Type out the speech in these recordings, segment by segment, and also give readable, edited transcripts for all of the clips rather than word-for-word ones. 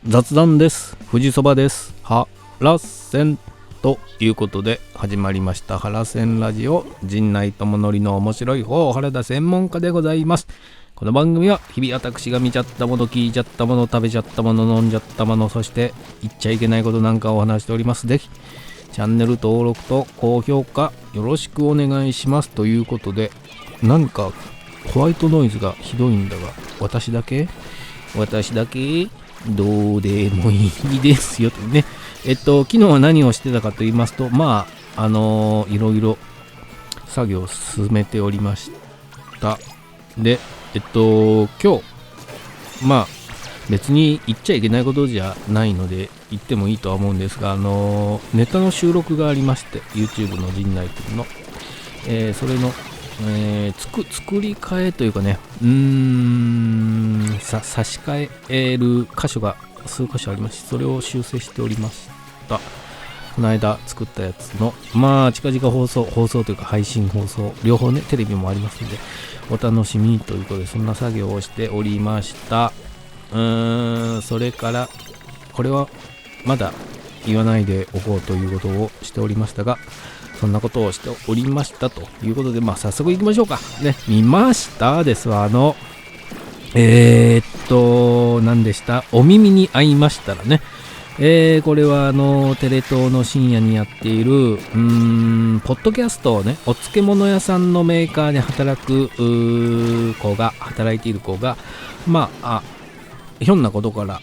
雑談です。富士そばです。はらせんということで始まりましたはらせんラジオ、陣内智則の面白い方原田専門家でございます。この番組は日々私が見ちゃったもの、聞いちゃったもの、食べちゃったもの、飲んじゃったもの、そして言っちゃいけないことなんかを話しております。ぜひチャンネル登録と高評価よろしくお願いしますということで、何かホワイトノイズがひどいんだが、私だけどうでもいいですよとね。昨日は何をしてたかと言いますと、いろいろ作業を進めておりました。で、今日別に言っちゃいけないことじゃないので言ってもいいとは思うんですが、ネタの収録がありまして、 YouTube の陣内君の、それの、作り替えというかね、差し替える箇所が数箇所ありまして、それを修正しておりました。この間作ったやつの近々放送というか配信放送両方ね、テレビもありますのでお楽しみということで、そんな作業をしておりました。それからこれはまだ言わないでおこうということをしておりましたが、そんなことをしておりましたということで、早速行きましょうかね。見ましたですわ。何でした？お耳に合いましたらね、これはテレ東の深夜にやっているポッドキャストをね、お漬物屋さんのメーカーで働いている子がひょんなことから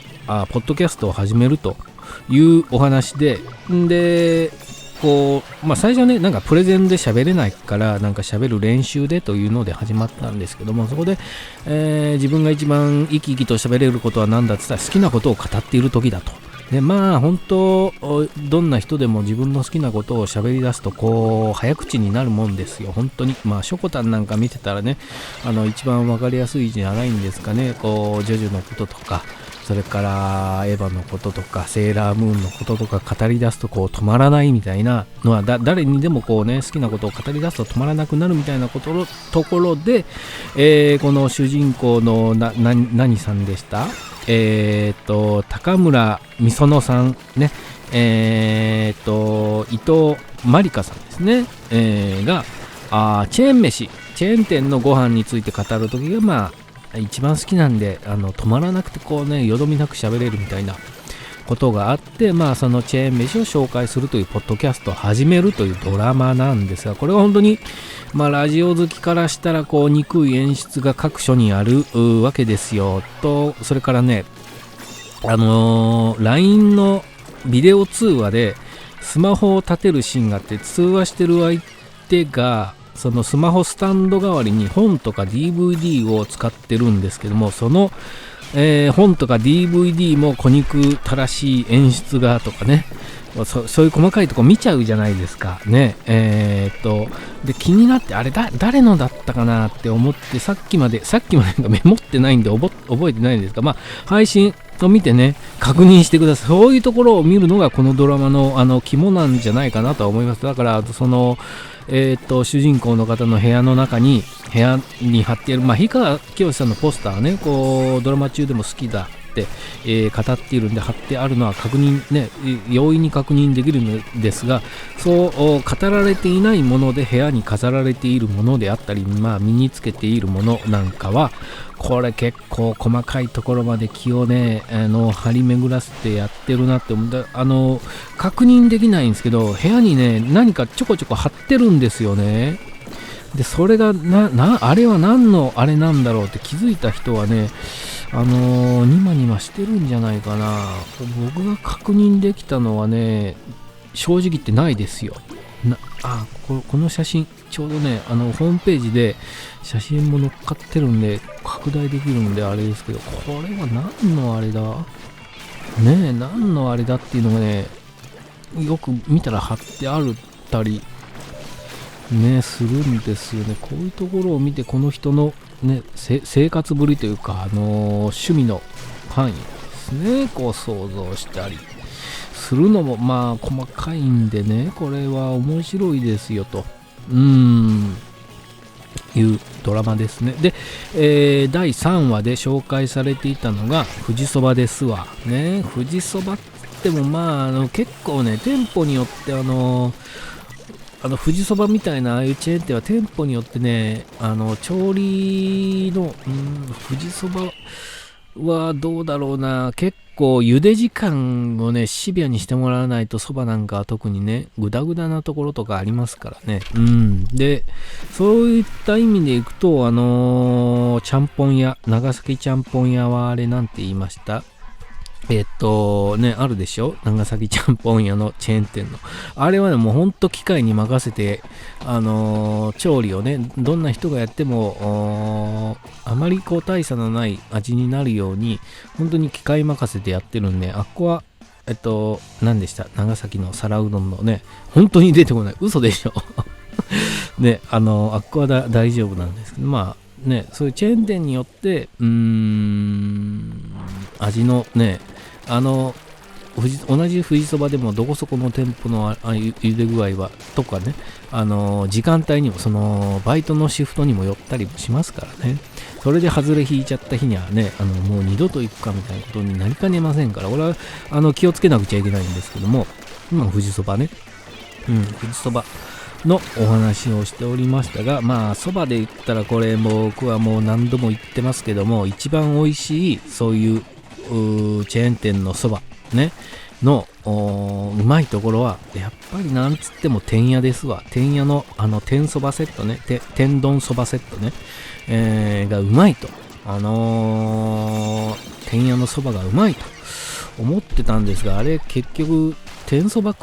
ポッドキャストを始めるというお話で、最初ね、なんかプレゼンで喋れないからなんか喋る練習でというので始まったんですけども、そこで、自分が一番生き生きと喋れることは何だって言ったら、好きなことを語っている時だと。で本当どんな人でも自分の好きなことを喋り出すと早口になるもんですよ。本当にショコタンなんか見てたらね、一番わかりやすいじゃないんですかね。ジョジョのこととか、それからエヴァのこととかセーラームーンのこととか語り出すと止まらないみたいなのは、誰にでも好きなことを語り出すと止まらなくなるみたいなところで、この主人公の何さんでした？高村美園さんね、伊藤まりかさんですね、がチェーン店のご飯について語るときが一番好きなんで、止まらなくてよどみなく喋れるみたいなことがあって、そのチェーン飯を紹介するというポッドキャストを始めるというドラマなんですが、これは本当にラジオ好きからしたら憎い演出が各所にあるわけですよと。それからね、LINE のビデオ通話でスマホを立てるシーンがあって、通話してる相手がそのスマホスタンド代わりに本とか DVD を使ってるんですけども、その、本とか DVD も小憎たらしい演出がとかね、そういう細かいとこ見ちゃうじゃないですかね。で気になって、あれ誰のだったかなって思って、さっきまでメモってないんで覚えてないんですが、配信を見てね、確認してください。そういうところを見るのがこのドラマの肝なんじゃないかなとは思います。だから主人公の方の部屋に貼っている、氷川きよしさんのポスターね、ドラマ中でも好きだって、語っているんで貼ってあるのは容易に確認できるのですが、そう語られていないもので部屋に飾られているものであったり、身につけているものなんかは、これ結構細かいところまで気をね張り巡らせてやってるなって思う。確認できないんですけど、部屋にね何かちょこちょこ貼ってるんですよね。でそれがあれは何のあれなんだろうって気づいた人はね、ニマニマしてるんじゃないかな。僕が確認できたのはね、正直言ってないですよ。この写真ちょうどね、ホームページで写真も載っかってるんで拡大できるんであれですけど、これは何のあれだね、何のあれだっていうのがね、よく見たら貼ってあるたりねするんですよね。こういうところを見て、この人のね生活ぶりというか、趣味の範囲ですね、想像したりするのも細かいんでね、これは面白いですよというドラマですね。で、第3話で紹介されていたのが富士そばですわね。富士そばっても結構ね、店舗によって富士そばみたいなああいうチェーン店は店舗によってね、調理の富士そばはどうだろうな、結構茹で時間をねシビアにしてもらわないと、そばなんかは特にねグダグダなところとかありますからね。でそういった意味でいくとちゃんぽん屋、長崎ちゃんぽん屋はあれなんて言いました？あるでしょ、長崎ちゃんぽん屋のチェーン店のあれはね、もうほんと機械に任せて調理をね、どんな人がやってもあまり大差のない味になるように本当に機械任せてやってるんで、あっこは何でした、長崎の皿うどんのね、本当に出てこない、嘘でしょね、あっこは大丈夫なんですけど、そういうチェーン店によって味のね、同じ富士そばでもどこそこの店舗の茹で具合はとかね、時間帯にもそのバイトのシフトにもよったりしますからね。それで外れ引いちゃった日にはね、もう二度と行くかみたいなことになりかねませんから、俺は気をつけなくちゃいけないんですけども、今富士そばね、富士そばのお話をしておりましたが、そばで言ったらこれ僕はもう何度も言ってますけども、一番美味しいそういうチェーン店のそばねのうまいところはやっぱりなんつっても天屋ですわ。天屋の天そばセットね、天丼そばセットね、がうまいと、天屋のそばがうまいと思ってたんですが、あれ結局天そばを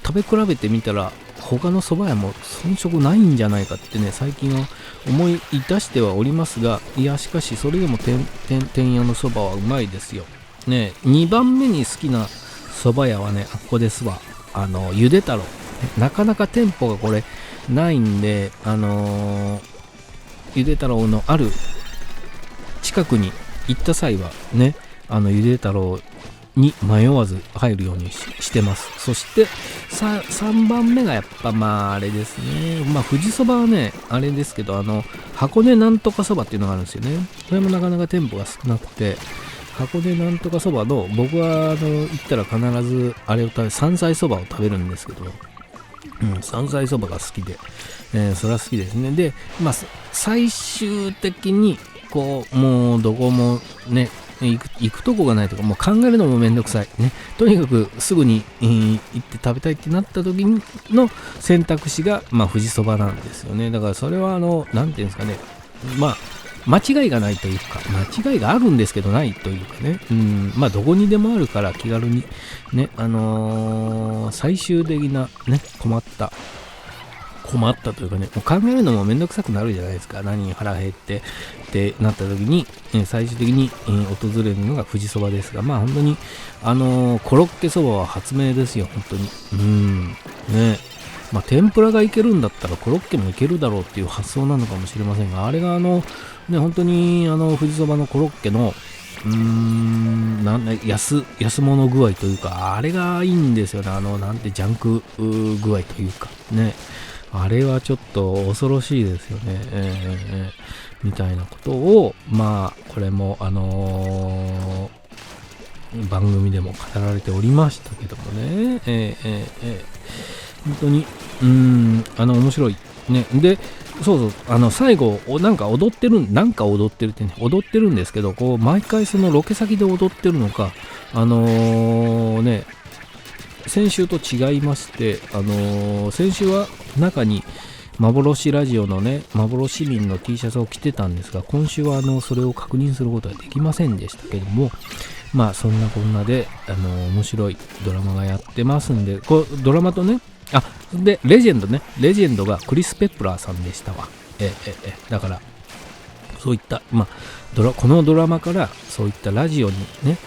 食べ比べてみたら他のそば屋も遜色ないんじゃないかってね、最近は思い出してはおりますが、いやしかしそれでも天屋のそばはうまいですよね。2番目に好きなそば屋はね、あっこですわ、ゆで太郎。なかなか店舗がこれないんで、ゆで太郎のある近くに行った際はね、ゆで太郎に迷わず入るようにしてます。そして3番目がやっぱあれですね、富士そばはねあれですけど、箱根なんとかそばっていうのがあるんですよね。これもなかなか店舗が少なくて、箱根なんとかそばの、僕は行ったら必ずあれを山菜そばを食べるんですけど、山菜そばが好きで、それは好きですね。で最終的にもうどこもね行くとこがないとか、もう考えるのもめんどくさいね。とにかくすぐに、行って食べたいってなった時の選択肢が富士そばなんですよね。だからそれはなんていうんですかね、間違いがないというか、間違いがあるんですけどないというかね、どこにでもあるから気軽にね、最終的なね困ったというかね、もう考えるのもめんどくさくなるじゃないですか。何に腹減ってってなった時に、最終的に、訪れるのが富士そばですが、本当にコロッケそばは発明ですよ、本当に。ね、天ぷらがいけるんだったらコロッケもいけるだろうっていう発想なのかもしれませんが、あれが本当に富士そばのコロッケの安物具合というか、あれがいいんですよね。なんてジャンク具合というかね、あれはちょっと恐ろしいですよね。みたいなことをこれも番組でも語られておりましたけどもね、本当に面白いね。でそう最後なんか踊ってるってね、踊ってるんですけど、毎回そのロケ先で踊ってるのか先週と違いまして、先週は中に幻ラジオのね、幻民の T シャツを着てたんですが、今週はそれを確認することはできませんでしたけども、そんなこんなで面白いドラマがやってますんで、ドラマとね、でレジェンドがクリス・ペプラーさんでしたわ。だからそういったこのドラマからそういったラジオにね、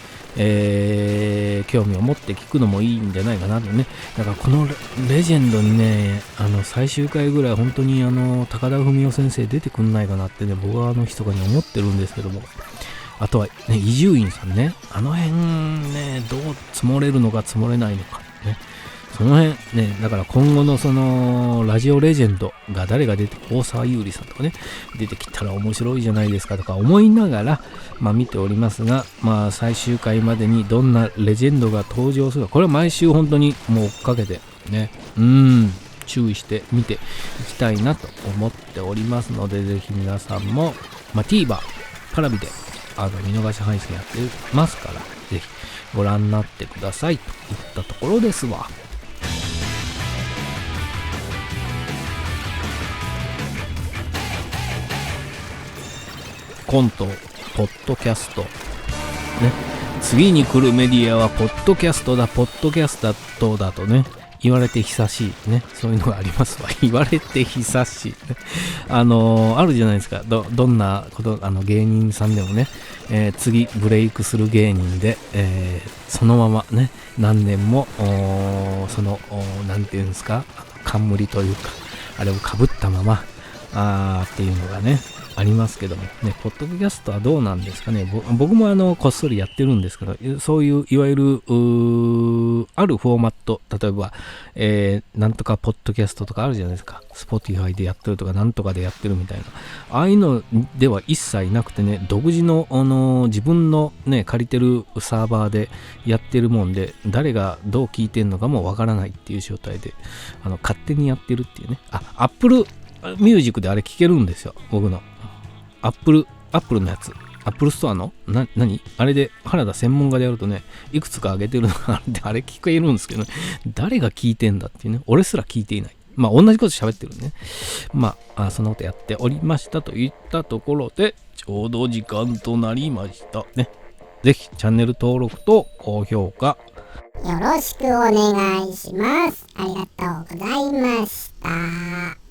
興味を持って聞くのもいいんじゃないかなとね。だからこのレジェンドにね、最終回ぐらい本当に高田文夫先生出てくんないかなってね、僕は密かに思ってるんですけども、あとはね、伊集院さんね、辺ね、どう積もれるのか積もれないのかね、その辺ね、だから今後のそのラジオレジェンドが誰が出て、大沢優里さんとかね、出てきたら面白いじゃないですかとか思いながら、見ておりますが、最終回までにどんなレジェンドが登場するか、これは毎週本当にもう追っかけてね、注意して見ていきたいなと思っておりますので、ぜひ皆さんも、TVer、パラビで見逃し配信やってますから、ぜひご覧になってくださいといったところですわ。コント、ポッドキャストね、次に来るメディアはポッドキャストだ、ポッドキャストだとね言われて久しいね、そういうのがありますわ。言われて久しい、ね、あるじゃないですか。どんなこと芸人さんでもね、次ブレイクする芸人で、そのままね何年もなんていうんですか、冠というかあれをかぶったままっていうのがねありますけどもね、ポッドキャストはどうなんですかね。僕もこっそりやってるんですけど、そういういわゆるあるフォーマット、例えば、なんとかポッドキャストとかあるじゃないですか。Spotify でやってるとかなんとかでやってるみたいな、ああいうのでは一切なくてね、独自の自分のね借りてるサーバーでやってるもんで、誰がどう聞いてんのかもわからないっていう状態で勝手にやってるっていうね。Apple Music であれ聞けるんですよ、僕のアップルのやつ、アップルストアの何あれで原田専門家でやるとね、いくつか上げてるのがあって、あれ聞けるんですけどね、誰が聞いてんだっていうね、俺すら聞いていない。同じこと喋ってるね。そんなことやっておりましたといったところで、ちょうど時間となりましたね。ぜひチャンネル登録と高評価よろしくお願いします。ありがとうございました。